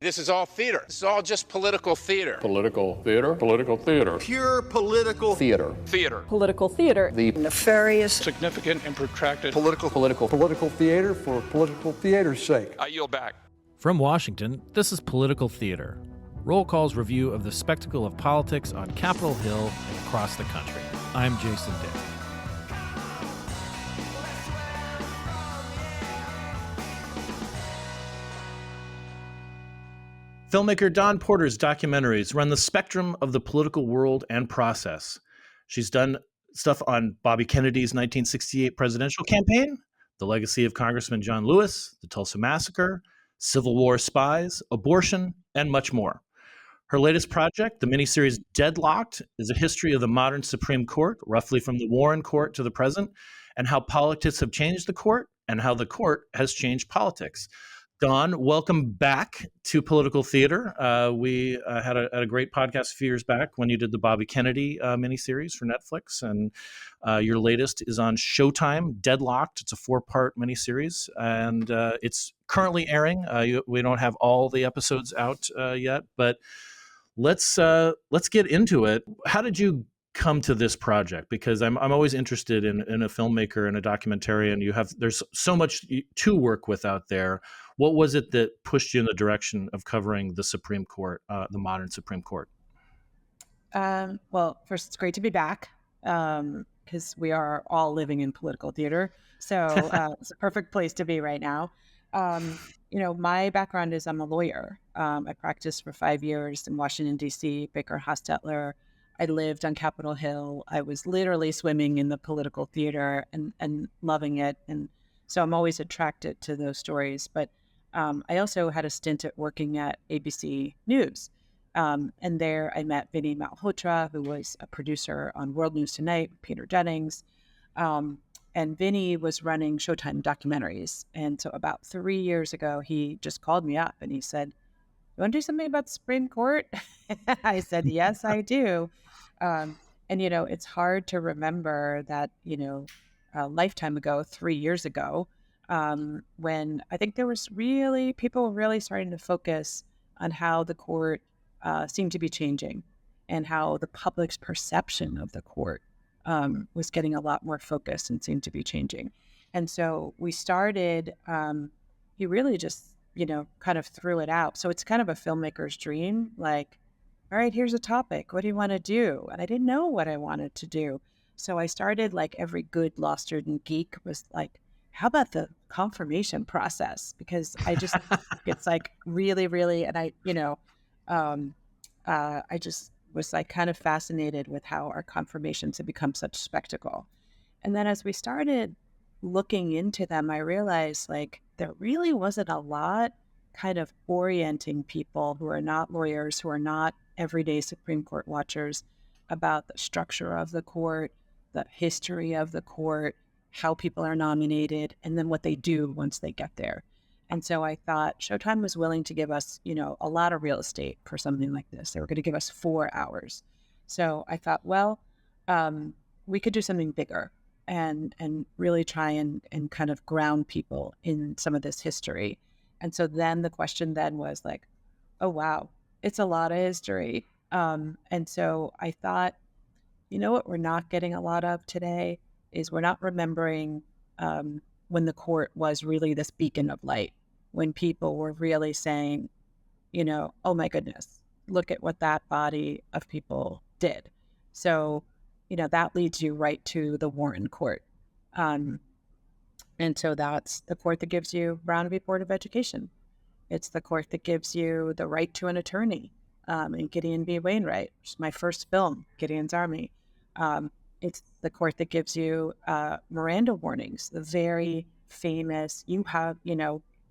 This is all theater. This is all just political theater. Political theater. Political theater. Pure political Theater. Theater. Political theater. The nefarious, Significant and protracted political theater for political theater's sake. I yield back. From Washington, this is Political Theater, Roll Call's review of the spectacle of politics on Capitol Hill and across the country. I'm Jason Dick. Filmmaker Dawn Porter's documentaries run the spectrum of the political world and process. She's done stuff on Bobby Kennedy's 1968 presidential campaign, the legacy of Congressman John Lewis, the Tulsa massacre, Civil War spies, abortion, and much more. Her latest project, the miniseries Deadlocked, is a history of the modern Supreme Court, roughly from the Warren Court to the present, and how politics have changed the court and how the court has changed politics. Dawn, welcome back to Political Theater. We had a great podcast a few years back when you did the Bobby Kennedy miniseries for Netflix, and your latest is on Showtime, Deadlocked. It's a 4-part miniseries, and it's currently airing. We don't have all the episodes out yet, but let's get into it. How did you come to this project? Because I'm always interested in a filmmaker and a documentarian. There's so much to work with out there. What was it that pushed you in the direction of covering the Supreme Court, the modern Supreme Court? Well, first, it's great to be back because we are all living in political theater. So it's a perfect place to be right now. My background is I'm a lawyer. I practiced for 5 years in Washington, D.C., Baker Hostetler. I lived on Capitol Hill. I was literally swimming in the political theater and loving it. And so I'm always attracted to those stories. But I also had a stint at working at ABC News. And there I met Vinny Malhotra, who was a producer on World News Tonight with Peter Jennings. And Vinny was running Showtime documentaries. And so about 3 years ago, he just called me up and he said, "You want to do something about the Supreme Court?" I said, "Yes, I do." It's hard to remember that, a lifetime ago, 3 years ago, when I think there was people really starting to focus on how the court seemed to be changing and how the public's perception of the court was getting a lot more focused and seemed to be changing. And so we started, he really just, kind of threw it out. So it's kind of a filmmaker's dream, like, all right, here's a topic. What do you want to do? And I didn't know what I wanted to do. So I started, like every good law student geek, was like, how about the confirmation process? Because I just, it's like really, really, and I just was like kind of fascinated with how our confirmations had become such spectacle. And then as we started looking into them, I realized like there really wasn't a lot kind of orienting people who are not lawyers, who are not everyday Supreme Court watchers, about the structure of the court, the history of the court, how people are nominated, and then what they do once they get there. And so I thought Showtime was willing to give us, a lot of real estate for something like this. They were going to give us 4 hours. So I thought, well, we could do something bigger and really try and kind of ground people in some of this history. And so then the question then was like, oh, wow, it's a lot of history. And so I thought, what we're not getting a lot of today is we're not remembering when the court was really this beacon of light, when people were really saying, oh my goodness, look at what that body of people did. So, that leads you right to the Warren Court. And so that's the court that gives you Brown v. Board of Education. It's the court that gives you the right to an attorney in Gideon B. Wainwright, which is my first film, Gideon's Army. It's the court that gives you Miranda warnings, the very famous, you have,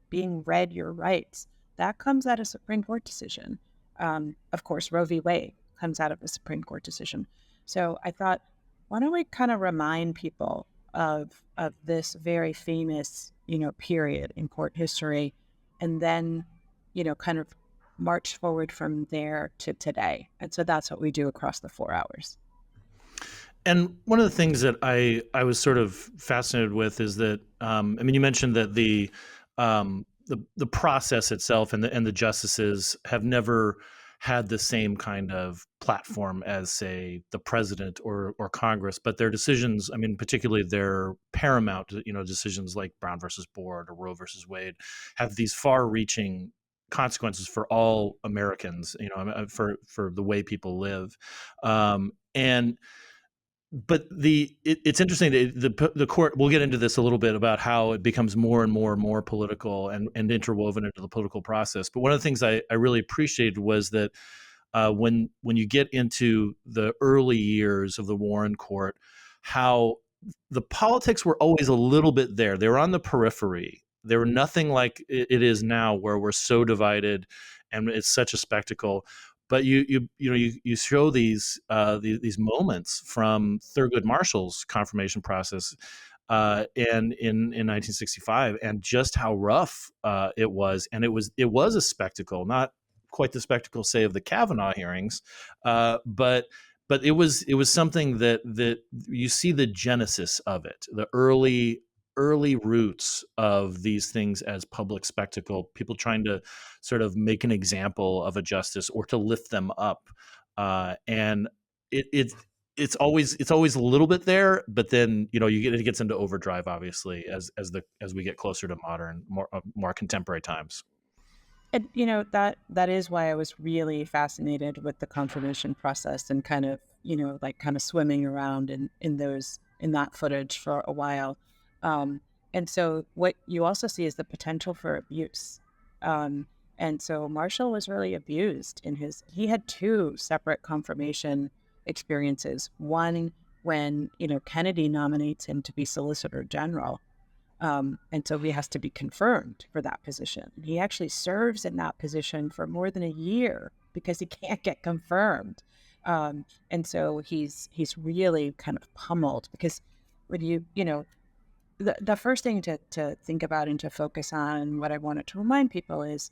being read your rights. That comes out of Supreme Court decision. Of course, Roe v. Wade comes out of a Supreme Court decision. So I thought, why don't we kind of remind people of this very famous, period in court history, and then, kind of march forward from there to today. And so that's what we do across the 4 hours. And one of the things that I was sort of fascinated with is that, you mentioned that the the process itself and the justices have never had the same kind of platform as, say, the president or Congress, but their decisions, I mean, particularly their paramount, decisions like Brown versus Board or Roe versus Wade, have these far-reaching consequences for all Americans, for the way people live, but it's interesting that the court, we'll get into this a little bit about how it becomes more and more and more political and interwoven into the political process. But one of the things I really appreciated was that when you get into the early years of the Warren Court, how the politics were always a little bit there. They were on the periphery. They were nothing like it is now, where we're so divided and it's such a spectacle. But you show these moments from Thurgood Marshall's confirmation process, and in 1965, and just how rough it was, and it was a spectacle, not quite the spectacle, say, of the Kavanaugh hearings, but it was something that you see the genesis of it, the early roots of these things as public spectacle, people trying to sort of make an example of a justice or to lift them up, and it's always a little bit there, but then it gets into overdrive, obviously, as we get closer to modern, more contemporary times. And that is why I was really fascinated with the confirmation process and kind of swimming around in that footage for a while. And so what you also see is the potential for abuse. And so Marshall was really abused he had two separate confirmation experiences. One, when, Kennedy nominates him to be Solicitor General. And so he has to be confirmed for that position. He actually serves in that position for more than a year because he can't get confirmed. And so he's really kind of pummeled, because when the first thing to think about and to focus on, what I wanted to remind people is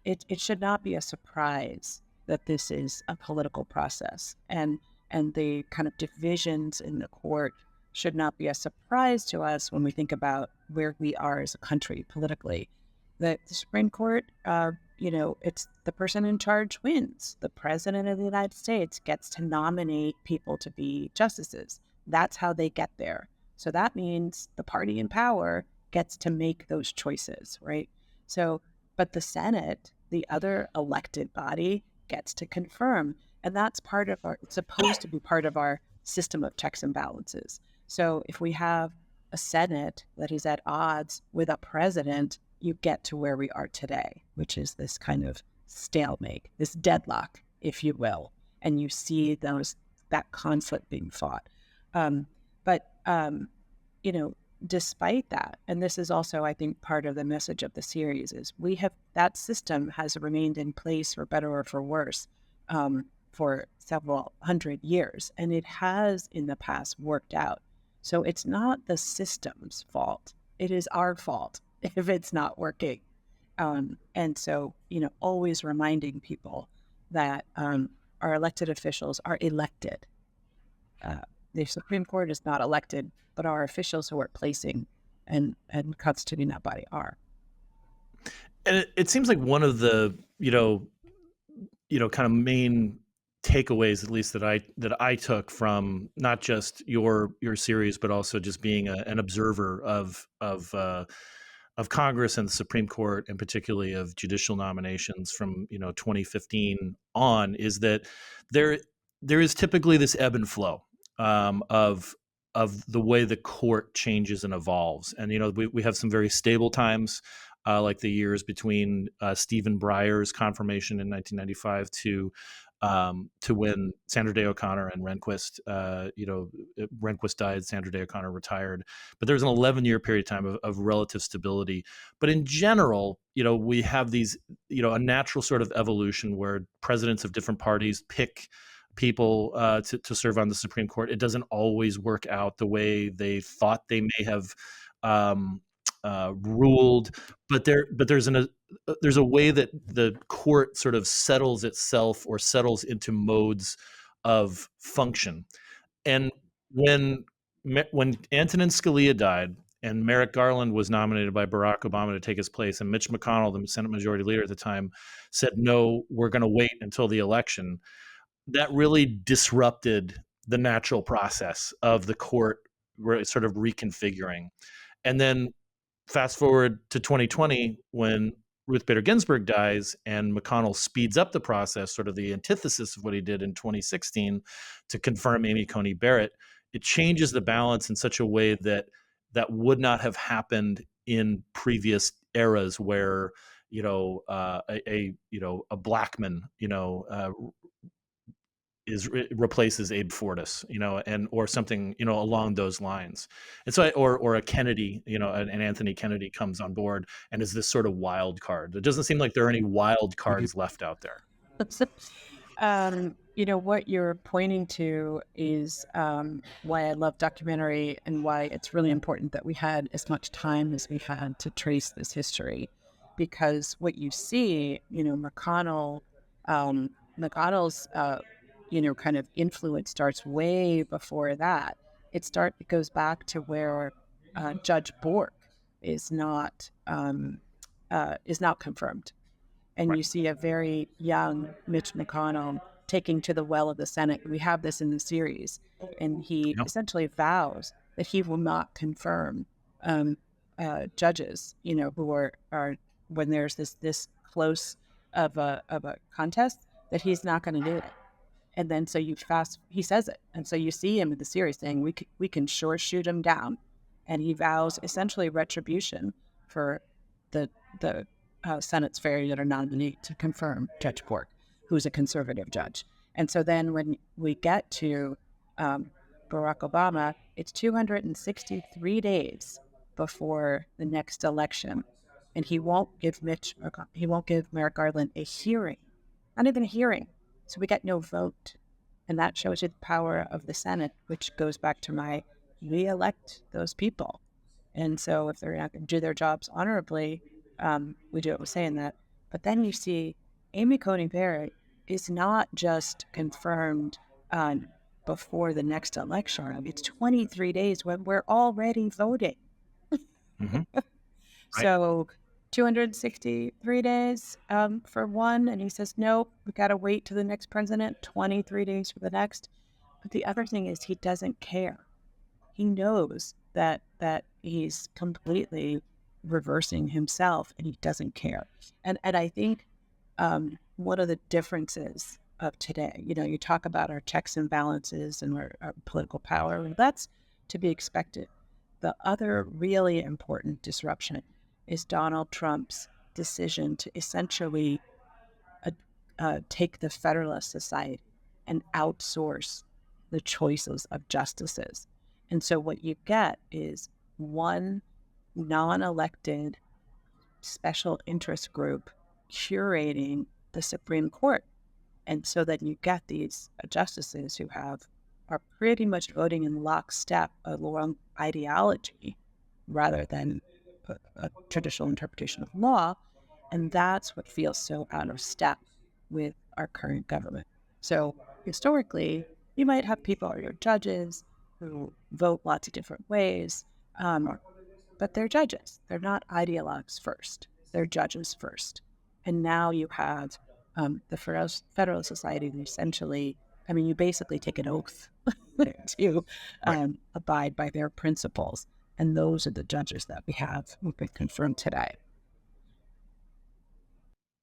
it should not be a surprise that this is a political process, and the kind of divisions in the court should not be a surprise to us when we think about where we are as a country politically. The Supreme Court, it's the person in charge wins. The president of the United States gets to nominate people to be justices. That's how they get there. So that means the party in power gets to make those choices, right? So, but the Senate, the other elected body, gets to confirm. And that's it's supposed to be part of our system of checks and balances. So if we have a Senate that is at odds with a president, you get to where we are today, which is this kind of stalemate, this deadlock, if you will. And you see that conflict being fought. Despite that, and this is also, I think, part of the message of the series, is that system has remained in place, for better or for worse, for several hundred years. And it has in the past worked out. So it's not the system's fault. It is our fault if it's not working. And so, always reminding people that our elected officials are elected. The Supreme Court is not elected, but our officials who are placing and constituting that body are. And it seems like one of the, kind of main takeaways, at least that I took from not just your series, but also just being an observer of Congress and the Supreme Court, and particularly of judicial nominations from 2015 on, is that there is typically this ebb and flow of the way the court changes and evolves. And we have some very stable times, like the years between Stephen Breyer's confirmation in 1995 to when Sandra Day O'Connor and Rehnquist, Rehnquist died, Sandra Day O'Connor retired. But there's an 11-year period of time of relative stability. But in general, we have these, a natural sort of evolution where presidents of different parties pick people to serve on the Supreme Court. It doesn't always work out the way they thought they may have ruled, but there's a way that the court sort of settles itself or settles into modes of function. And when Antonin Scalia died, and Merrick Garland was nominated by Barack Obama to take his place, and Mitch McConnell, the Senate Majority Leader at the time, said, no, we're going to wait until the election. That really disrupted the natural process of the court sort of reconfiguring. And then fast forward to 2020, when Ruth Bader Ginsburg dies and McConnell speeds up the process, sort of the antithesis of what he did in 2016 to confirm Amy Coney Barrett. It changes the balance in such a way that would not have happened in previous eras where, a Blackman, replaces Abe Fortas, or something, along those lines. And so, or a Kennedy, an Anthony Kennedy comes on board and is this sort of wild card. It doesn't seem like there are any wild cards left out there. What you're pointing to is why I love documentary and why it's really important that we had as much time as we had to trace this history. Because what you see, McConnell's kind of influence starts way before that. It goes back to where Judge Bork is not confirmed, and Right. You see a very young Mitch McConnell taking to the well of the Senate. We have this in the series, and he essentially vows that he will not confirm judges, who are when there's this close of a contest, that he's not going to do it. And then so he says it. And so you see him in the series saying, we can sure shoot him down. And he vows essentially retribution for the Senate's failure to nominate to confirm Judge Bork, who's a conservative judge. And so then when we get to Barack Obama, it's 263 days before the next election. And he won't give Merrick Garland a hearing, not even a hearing. So we get no vote. And that shows you the power of the Senate, which goes back to we elect those people. And so if they're not going to do their jobs honorably, we do it with saying that. But then you see Amy Coney Barrett is not just confirmed before the next election. It's 23 days when we're already voting. Mm-hmm. Right. So 263 days for one, and he says, no, we got to wait to the next president, 23 days for the next. But the other thing is he doesn't care. He knows that he's completely reversing himself, and he doesn't care. And I think one of the differences of today, you talk about our checks and balances and our political power, and that's to be expected. The other really important disruption is Donald Trump's decision to essentially take the Federalist Society and outsource the choices of justices. And so what you get is one non-elected special interest group curating the Supreme Court. And so that you get these justices who are pretty much voting in lockstep along ideology rather than a traditional interpretation of law. And that's what feels so out of step with our current government. So historically, you might have people who are judges who vote lots of different ways, but they're judges. They're not ideologues first. They're judges first. And now you have the Federalist Society who essentially, you basically take an oath to abide by their principles. And those are the judges that we have who've been confirmed today.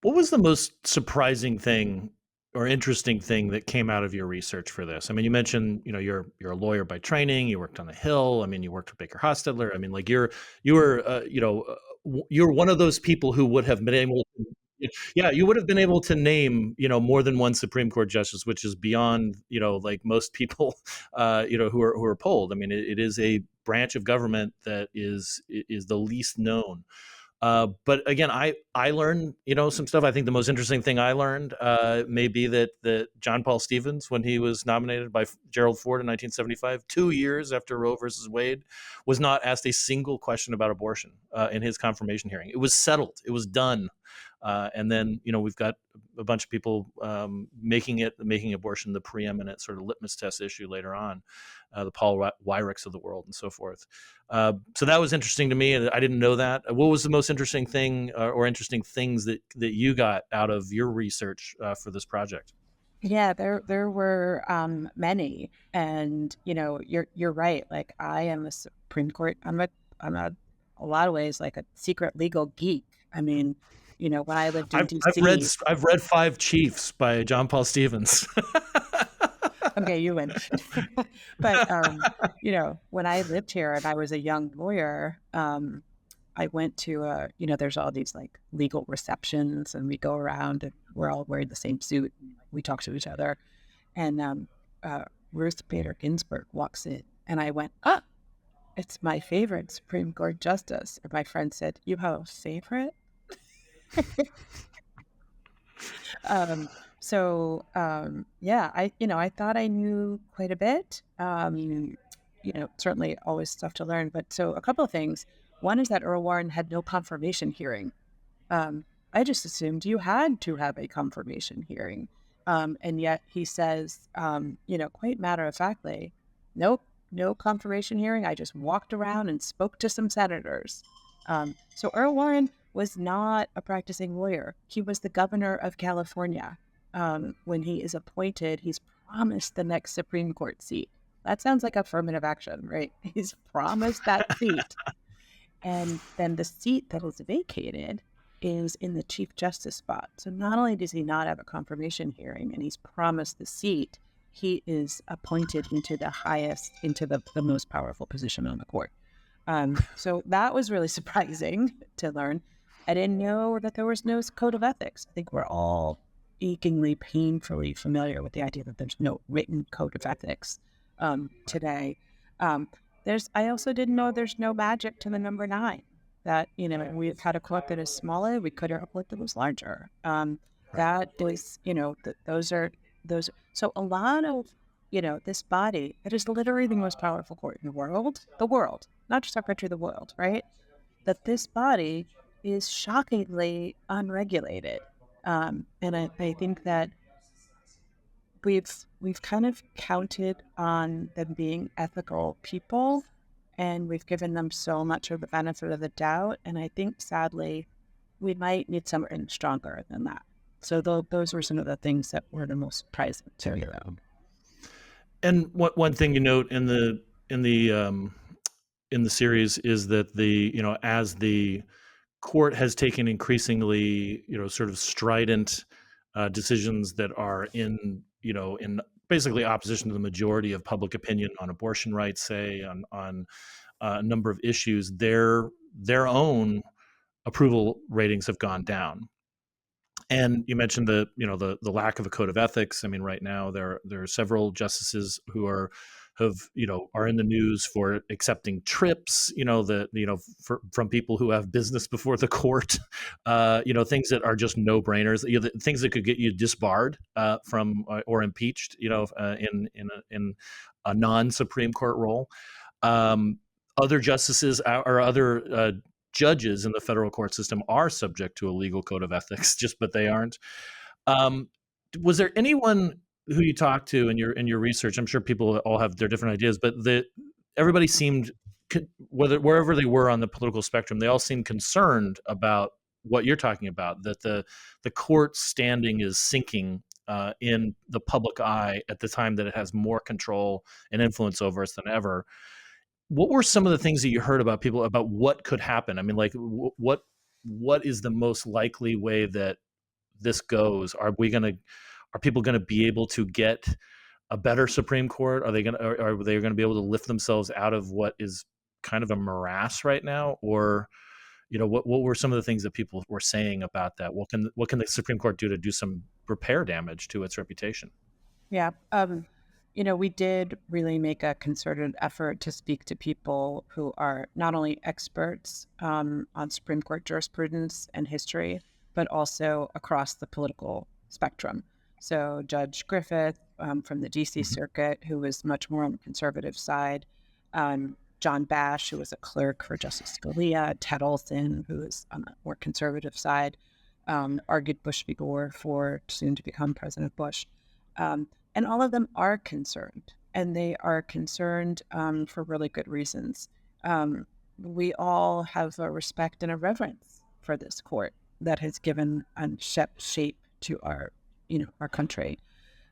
What was the most surprising thing or interesting thing that came out of your research for this? You mentioned, you're a lawyer by training. You worked on the Hill. You worked with Baker Hostetler. You're one of those people who would have been able to, you would have been able to name, more than one Supreme Court justice, which is beyond, like most people, who are polled. It is a branch of government that is the least known. But again, I learned, some stuff. I think the most interesting thing I learned may be that John Paul Stevens, when he was nominated by Gerald Ford in 1975, 2 years after Roe versus Wade, was not asked a single question about abortion in his confirmation hearing. It was settled. It was done. And then, we've got a bunch of people making abortion the preeminent sort of litmus test issue later on, the Paul Weyrichs of the world and so forth. So that was interesting to me, and I didn't know that. What was the most interesting thing or interesting things that you got out of your research for this project? Yeah, there were many, and you're right. Like, I am a Supreme Court. I'm a lot of ways like a secret legal geek. I mean, when I lived in DC. I've read Five Chiefs by John Paul Stevens. Okay, you win. But when I lived here and I was a young lawyer, I went to there's all these like legal receptions, and we go around and we're all wearing the same suit. We talk to each other, and Ruth Bader Ginsburg walks in, and I went, "Ah, it's my favorite Supreme Court justice." And my friend said, "You have a favorite?" Yeah, I thought I knew quite a bit. Certainly always stuff to learn. But so a couple of things. One is that Earl Warren had no confirmation hearing. I just assumed you had to have a confirmation hearing. And yet he says, quite matter of factly, nope, no confirmation hearing. I just walked around and spoke to some senators. So Earl Warren was not a practicing lawyer. He was the governor of California. When he is appointed, he's promised the next Supreme Court seat. That sounds like affirmative action, right? He's promised that seat. And then the seat that was vacated is in the Chief Justice spot. So not only does he not have a confirmation hearing and he's promised the seat, he is appointed into the most powerful position on the court. So that was really surprising to learn. I didn't know that there was no code of ethics. I think we're all achingly, painfully familiar with the idea that there's no written code of ethics today. I also didn't know there's no magic to the number 9. That, we've had a court that is smaller, we could have a court that was larger. That is, those. So a lot of, this body, it is literally the most powerful court in the world, not just our country, the world, right? That this body is shockingly unregulated. And I think that we've kind of counted on them being ethical people, and we've given them so much of the benefit of the doubt. And I think, sadly, we might need something stronger than that. So those were some of the things that were the most surprising to me. And one thing you note in the series is that as the court has taken increasingly sort of strident decisions that are in basically opposition to the majority of public opinion on abortion rights, say on a number of issues, their own approval ratings have gone down. And you mentioned the lack of a code of ethics. I mean, right now there are several justices who are in the news for accepting trips, from people who have business before the court, things that are just no brainers, things that could get you disbarred from or impeached, in a non-Supreme Court role. Other justices or other judges in the federal court system are subject to a legal code of ethics, but they aren't. Was there anyone who you talked to in your research? I'm sure people all have their different ideas, but everybody seemed, wherever they were on the political spectrum, they all seemed concerned about what you're talking about, that the court standing is sinking in the public eye at the time that it has more control and influence over us than ever. What were some of the things that you heard about people about what could happen? I mean, like what is the most likely way that this goes? Are people going to be able to get a better Supreme Court? Are they going to be able to lift themselves out of what is kind of a morass right now? Or, what were some of the things that people were saying about that? What can the Supreme Court do to do some repair damage to its reputation? Yeah. We did really make a concerted effort to speak to people who are not only experts on Supreme Court jurisprudence and history, but also across the political spectrum. So Judge Griffith from the DC Circuit, who was much more on the conservative side, John Bash, who was a clerk for Justice Scalia, Ted Olson, who was on the more conservative side, argued Bush v. Gore for soon to become President Bush. And all of them are concerned, and they are concerned for really good reasons. We all have a respect and a reverence for this court that has given shape to our country.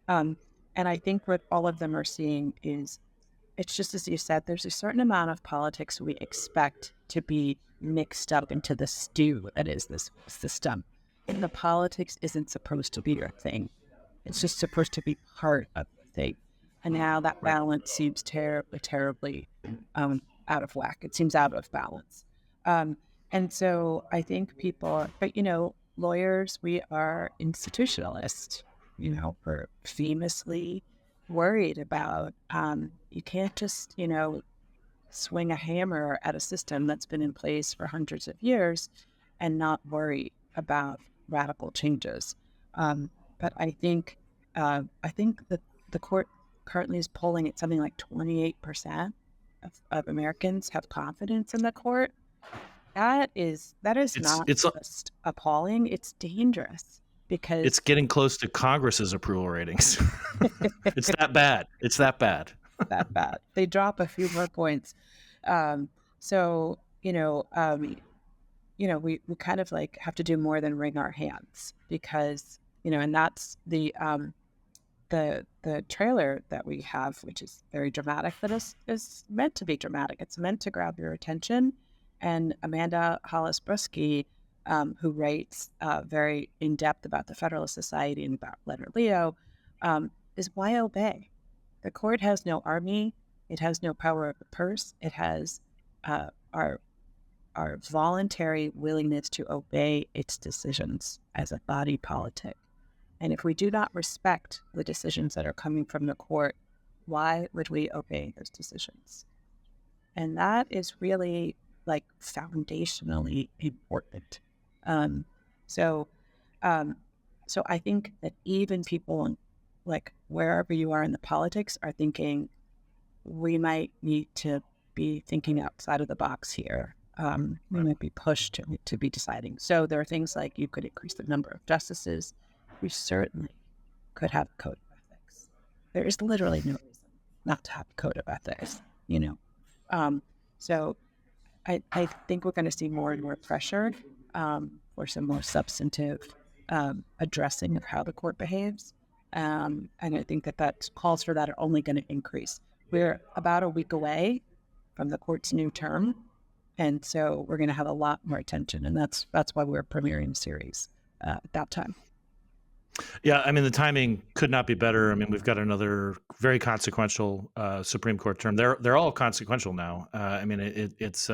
And I think what all of them are seeing is, it's just as you said, there's a certain amount of politics we expect to be mixed up into the stew that is this system. And the politics isn't supposed to be your thing. It's just supposed to be part of the thing. And now that balance seems terribly out of whack. It seems out of balance. And so I think people, but lawyers, we are institutionalists. We're famously worried about, you can't just, swing a hammer at a system that's been in place for hundreds of years and not worry about radical changes. But I think that the court currently is polling at something like 28% of Americans have confidence in the court. That is not just appalling; it's dangerous, because it's getting close to Congress's approval ratings. It's that bad. It's that bad. That bad. They drop a few more points. So we kind of like have to do more than wring our hands, because and that's the trailer that we have, which is very dramatic, but is meant to be dramatic. It's meant to grab your attention. And Amanda Hollis-Brusky, who writes very in depth about the Federalist Society and about Leonard Leo, is why obey? The court has no army. It has no power of the purse. It has our voluntary willingness to obey its decisions as a body politic. And if we do not respect the decisions that are coming from the court, why would we obey those decisions? And that is really like foundationally important. So I think that even people, like wherever you are in the politics, are thinking we might need to be thinking outside of the box here. We might be pushed to be deciding. So there are things like you could increase the number of justices. We certainly could have a code of ethics. There is literally no reason not to have a code of ethics, So I think we're going to see more and more pressure for some more substantive addressing of how the court behaves. And I think that calls for that are only going to increase. We're about a week away from the court's new term. And so we're going to have a lot more attention. And that's why we're premiering the series at that time. Yeah, I mean, the timing could not be better. I mean, we've got another very consequential Supreme Court term. They're all consequential now. I mean, it's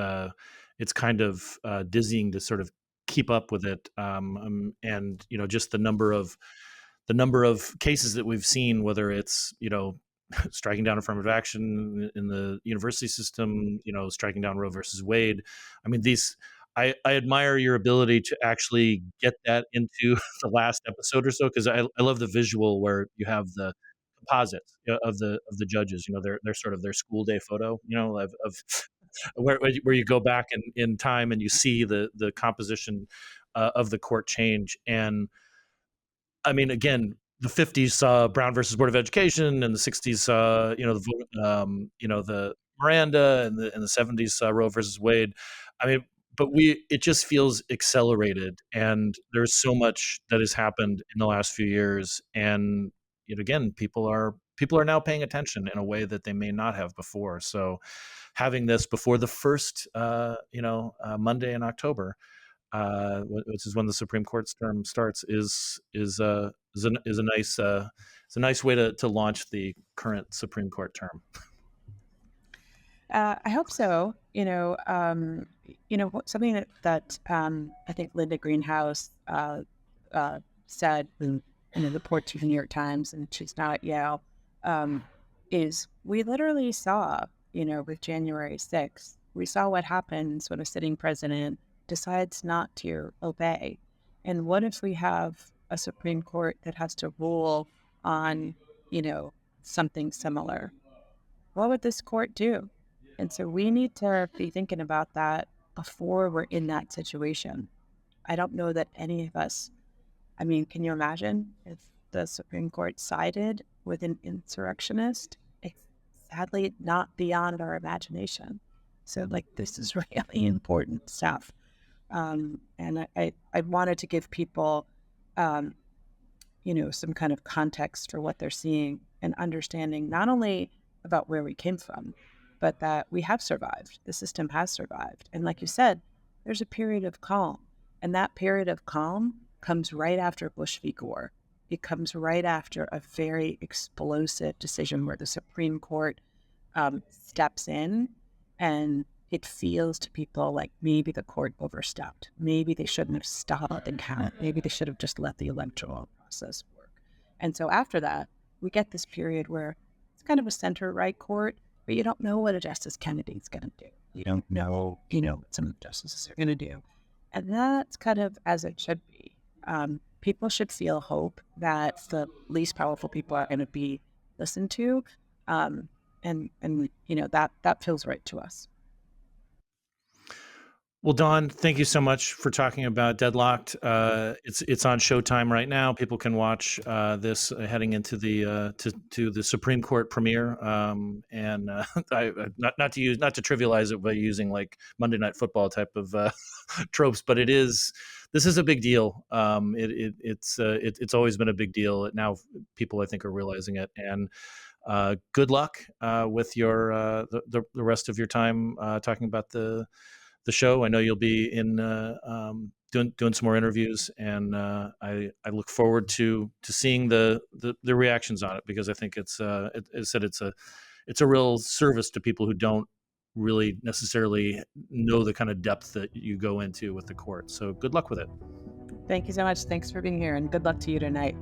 kind of dizzying to sort of keep up with it, and just the number of cases that we've seen, whether it's striking down affirmative action in the university system, striking down Roe versus Wade. I mean, I admire your ability to actually get that into the last episode or so, because I love the visual where you have the composites of the judges. They're sort of their school day photo, of where you go back in time and you see the composition of the court change. And I mean, again, the 50s saw Brown versus Board of Education, and the 60s saw the Miranda, and the 70s saw Roe versus Wade. I mean, but it just feels accelerated, and there's so much that has happened in the last few years, and again, people are now paying attention in a way that they may not have before. So having this before the first Monday in October, which is when the Supreme Court's term starts, is a nice way to launch the current Supreme Court term. I hope so. Something that I think Linda Greenhouse said in a report to the New York Times, and she's now at Yale, is we literally saw, with January 6th, we saw what happens when a sitting president decides not to obey. And what if we have a Supreme Court that has to rule on, something similar? What would this court do? And so we need to be thinking about that before we're in that situation. I don't know that any of us, I mean, can you imagine if the Supreme Court sided with an insurrectionist? It's sadly not beyond our imagination. So, like, this is really important stuff. And I wanted to give people, um, some kind of context for what they're seeing and understanding not only about where we came from, but that we have survived. The system has survived. And like you said, there's a period of calm. And that period of calm comes right after Bush v. Gore. It comes right after a very explosive decision where the Supreme Court steps in, and it feels to people like maybe the court overstepped. Maybe they shouldn't have stopped the count. Maybe they should have just let the electoral process work. And so after that, we get this period where it's kind of a center-right court, but you don't know what a Justice Kennedy's going to do. You don't know, what some of the justices are going to do. And that's kind of as it should be. People should feel hope that the least powerful people are going to be listened to. And that feels right to us. Well, Dawn, thank you so much for talking about Deadlocked. It's on Showtime right now. People can watch this heading into the to the Supreme Court premiere. And not to trivialize it by using like Monday Night Football type of tropes, but this is a big deal. It's always been a big deal. Now people I think are realizing it. And good luck with your the rest of your time talking about the show. I know you'll be in doing some more interviews, and I look forward to seeing the reactions on it, because I think it's a real service to people who don't really necessarily know the kind of depth that you go into with the court. So good luck with it. Thank you so much. Thanks for being here, and good luck to you tonight.